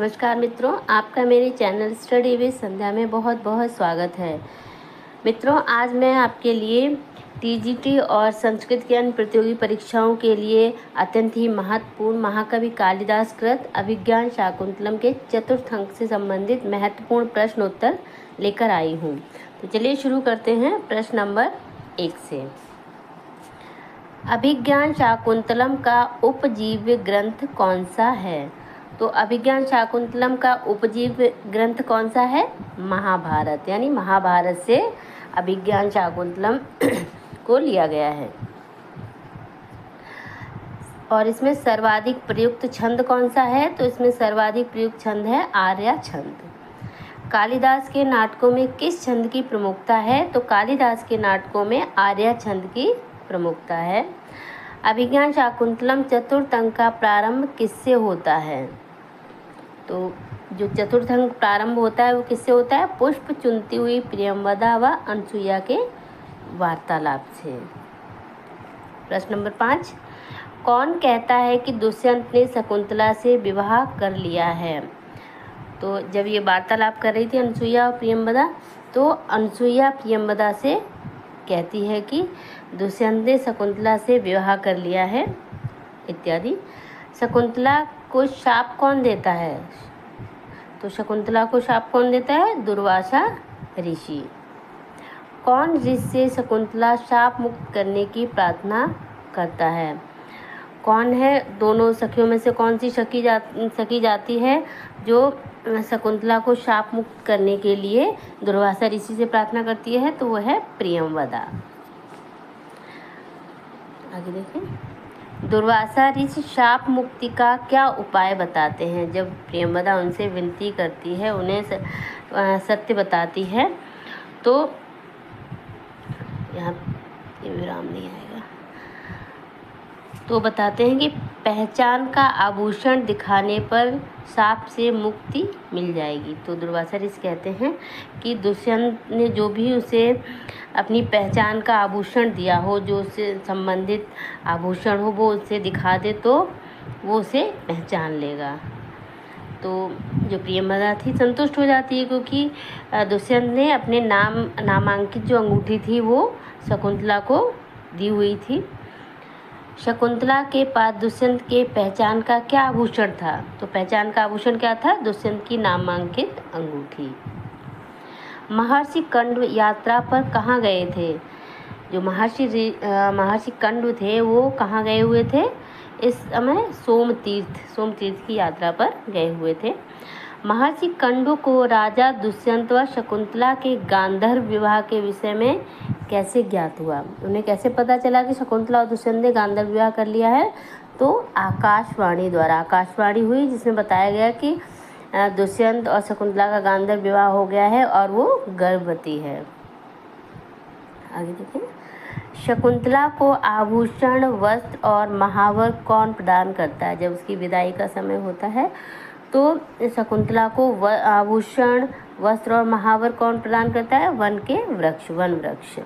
नमस्कार मित्रों, आपका मेरे चैनल स्टडी विद संध्या में बहुत बहुत स्वागत है। मित्रों, आज मैं आपके लिए टीजीटी और संस्कृत की अन्य प्रतियोगी परीक्षाओं के लिए अत्यंत ही महत्वपूर्ण महाकवि कालिदास कृत अभिज्ञान शाकुंतलम के चतुर्थ अंक से संबंधित महत्वपूर्ण प्रश्न उत्तर लेकर आई हूँ। तो चलिए शुरू करते हैं प्रश्न नंबर 1 से। अभिज्ञान शाकुंतलम का उपजीव्य ग्रंथ कौन सा है? तो अभिज्ञान शाकुंतलम का उपजीव्य ग्रंथ कौन सा है? महाभारत, यानी महाभारत से अभिज्ञान शाकुंतलम को लिया गया है। और इसमें सर्वाधिक प्रयुक्त छंद कौन सा है? तो इसमें सर्वाधिक प्रयुक्त छंद है आर्या छंद। कालिदास के नाटकों में किस छंद की प्रमुखता है? तो कालिदास के नाटकों में आर्या छंद की प्रमुखता है। अभिज्ञान शाकुंतलम चतुर्थ अंक का प्रारंभ किससे होता है? तो जो चतुर्थ अंक प्रारंभ होता है वो किससे होता है? पुष्प चुनती हुई प्रियंवदा व अनसुईया के वार्तालाप से। प्रश्न नंबर 5, कौन कहता है कि दुष्यंत ने शकुंतला से विवाह कर लिया है? तो जब ये वार्तालाप कर रही थी अनसुईया और प्रियंवदा, तो अनसुईया प्रियंवदा से कहती है कि दुष्यंत ने शकुंतला से विवाह कर लिया है इत्यादि। शकुंतला को शाप कौन देता है? तो शकुंतला को शाप कौन देता है? दुर्वासा ऋषि। कौन ऋषि से शकुंतला शाप मुक्त करने की प्रार्थना करता है? कौन है दोनों सखियों में से कौन सी सखी जाती है जो शकुंतला को शाप मुक्त करने के लिए दुर्वासा ऋषि से प्रार्थना करती है? तो वो है प्रियंवदा। आगे देखें। दुर्वासा ऋषि शाप मुक्ति का क्या उपाय बताते हैं? जब प्रियंवदा उनसे विनती करती है, उन्हें सत्य बताती है, तो यहाँ ये विराम नहीं आएगा, तो बताते हैं कि पहचान का आभूषण दिखाने पर शाप से मुक्ति मिल जाएगी। तो दुर्वासा ऋषि कहते हैं कि दुष्यंत ने जो भी उसे अपनी पहचान का आभूषण दिया हो, जो उससे संबंधित आभूषण हो, वो उसे दिखा दे तो वो उसे पहचान लेगा। तो जो प्रियंवदा थी संतुष्ट हो जाती है, क्योंकि दुष्यंत ने अपने नामांकित जो अंगूठी थी वो शकुंतला को दी हुई थी। शकुंतला के पास दुष्यंत के पहचान का क्या आभूषण था? तो पहचान का आभूषण क्या था? दुष्यंत की नामांकित अंगूठी। महर्षि कंड यात्रा पर कहाँ गए थे? जो महर्षि कंड थे वो कहाँ गए हुए थे? इस समय सोमतीर्थ की यात्रा पर गए हुए थे। महर्षि कंडु को राजा दुष्यंत व शकुंतला के गांधर्व विवाह के विषय में कैसे ज्ञात हुआ? उन्हें कैसे पता चला कि शकुंतला और दुष्यंत ने गांधर्व विवाह कर लिया है? तो आकाशवाणी द्वारा आकाशवाणी हुई, जिसमें बताया गया कि दुष्यंत और शकुंतला का गांधर्व विवाह हो गया है और वो गर्भवती है। आगे देखें। शकुंतला को आभूषण, वस्त्र और महावर कौन प्रदान करता है? जब उसकी विदाई का समय होता है तो शकुंतला को आभूषण, वस्त्र और महावर कौन प्रदान करता है? वन वृक्ष।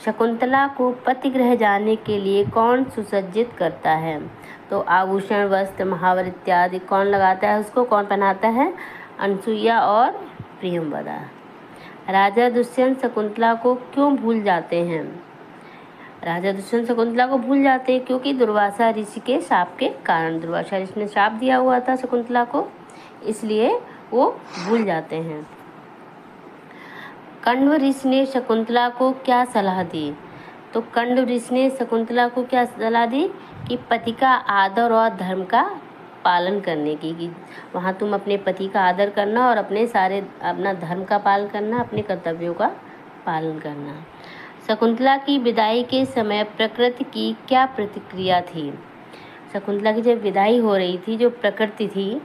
शकुंतला को पतिगृह जाने के लिए कौन सुसज्जित करता है? तो आभूषण, वस्त्र, महावर इत्यादि कौन लगाता है उसको? कौन पहनाता है? अनसुईया और प्रियंवदा। राजा दुष्यंत शकुंतला को क्यों भूल जाते हैं? राजा दुष्यंत शकुंतला को भूल जाते हैं क्योंकि दुर्वासा ऋषि के शाप के कारण। दुर्वासा ऋषि ने शाप दिया हुआ था शकुंतला को, इसलिए वो भूल जाते हैं। कंड ऋषि ने शकुंतला को क्या सलाह दी? तो कंड ऋषि ने शकुंतला को क्या सलाह दी? कि पति का आदर और धर्म का पालन करने की, कि वहाँ तुम अपने पति का आदर करना और अपना धर्म का पालन करना, अपने कर्तव्यों का पालन करना। शकुंतला की विदाई के समय प्रकृति की क्या प्रतिक्रिया थी? शकुंतला की जब विदाई हो रही थी, जो प्रकृति थी,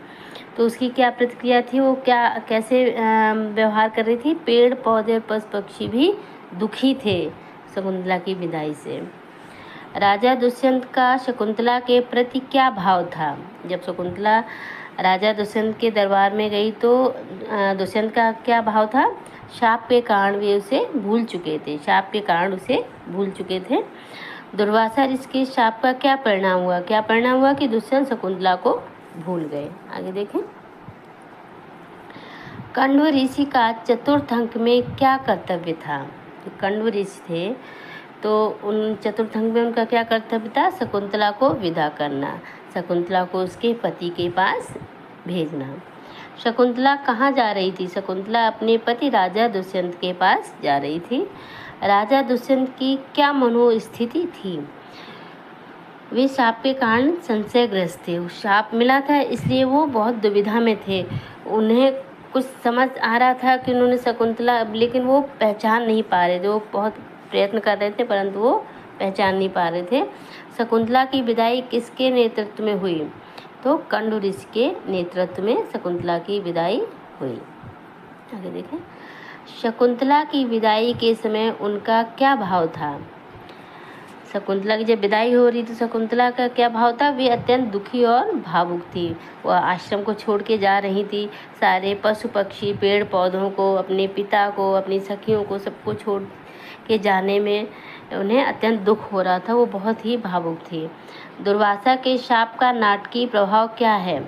तो उसकी क्या प्रतिक्रिया थी? वो कैसे व्यवहार कर रही थी? पेड़ पौधे और पशु पक्षी भी दुखी थे शकुंतला की विदाई से। राजा दुष्यंत का शकुंतला के प्रति क्या भाव था? जब शकुंतला राजा दुष्यंत के दरबार में गई तो दुष्यंत का क्या भाव था? शाप के कारण वे उसे भूल चुके थे। दुर्वासा ऋषि के शाप का क्या परिणाम हुआ? कि दुष्यंत शकुंतला को भूल गए। आगे देखें। कण्व ऋषि का चतुर्थ अंक में क्या कर्तव्य था? तो कण्व ऋषि थे, तो उन चतुर्थ अंक में उनका क्या कर्तव्य था? शकुंतला को विदा करना, शकुंतला को उसके पति के पास भेजना। शकुंतला कहाँ जा रही थी? शकुंतला अपने पति राजा दुष्यंत के पास जा रही थी। राजा दुष्यंत की क्या मनोस्थिति थी? वे शाप के कारण संशयग्रस्त थे। शाप मिला था इसलिए वो बहुत दुविधा में थे। उन्हें कुछ समझ आ रहा था कि उन्होंने शकुंतला, लेकिन वो पहचान नहीं पा रहे थे। वो बहुत प्रयत्न कर रहे थे परंतु वो पहचान नहीं पा रहे थे। शकुंतला की विदाई किसके नेतृत्व में हुई? तो कण्व ऋषि के नेतृत्व में शकुंतला की विदाई हुई। आगे देखें, शकुंतला की विदाई के समय उनका क्या भाव था? शकुंतला की जब विदाई हो रही थी, शकुंतला का क्या भाव था? वे अत्यंत दुखी और भावुक थी। वह आश्रम को छोड़ के जा रही थी। सारे पशु पक्षी, पेड़ पौधों को, अपने पिता को, अपनी सखियों को, सबको छोड़ के जाने में उन्हें अत्यंत दुख हो रहा था। वो बहुत ही भावुक थी। दुर्वासा के शाप का नाटकीय प्रभाव क्या है?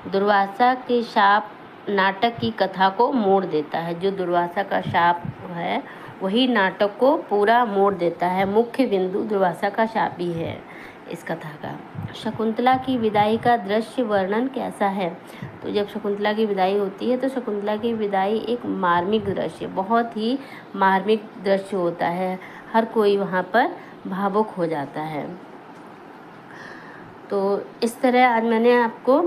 दुर्वासा के शाप नाटक की कथा को मोड़ देता है। जो दुर्वासा का शाप है वही नाटक को पूरा मोड़ देता है। मुख्य बिंदु दुर्वासा का शाप ही है इस कथा का। शकुंतला की विदाई का दृश्य वर्णन कैसा है? तो जब शकुंतला की विदाई होती है तो शकुंतला की विदाई एक मार्मिक दृश्य, बहुत ही मार्मिक दृश्य होता है। हर कोई वहाँ पर भावुक हो जाता है। तो इस तरह आज मैंने आपको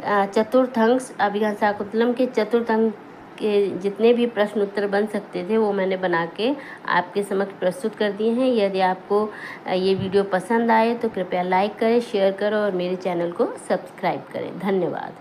चतुर्थ अंक, अभिज्ञान शाकुंतलम के चतुर्थ अंक के जितने भी प्रश्न उत्तर बन सकते थे वो मैंने बना के आपके समक्ष प्रस्तुत कर दिए हैं। यदि आपको ये वीडियो पसंद आए तो कृपया लाइक करें, शेयर करें और मेरे चैनल को सब्सक्राइब करें। धन्यवाद।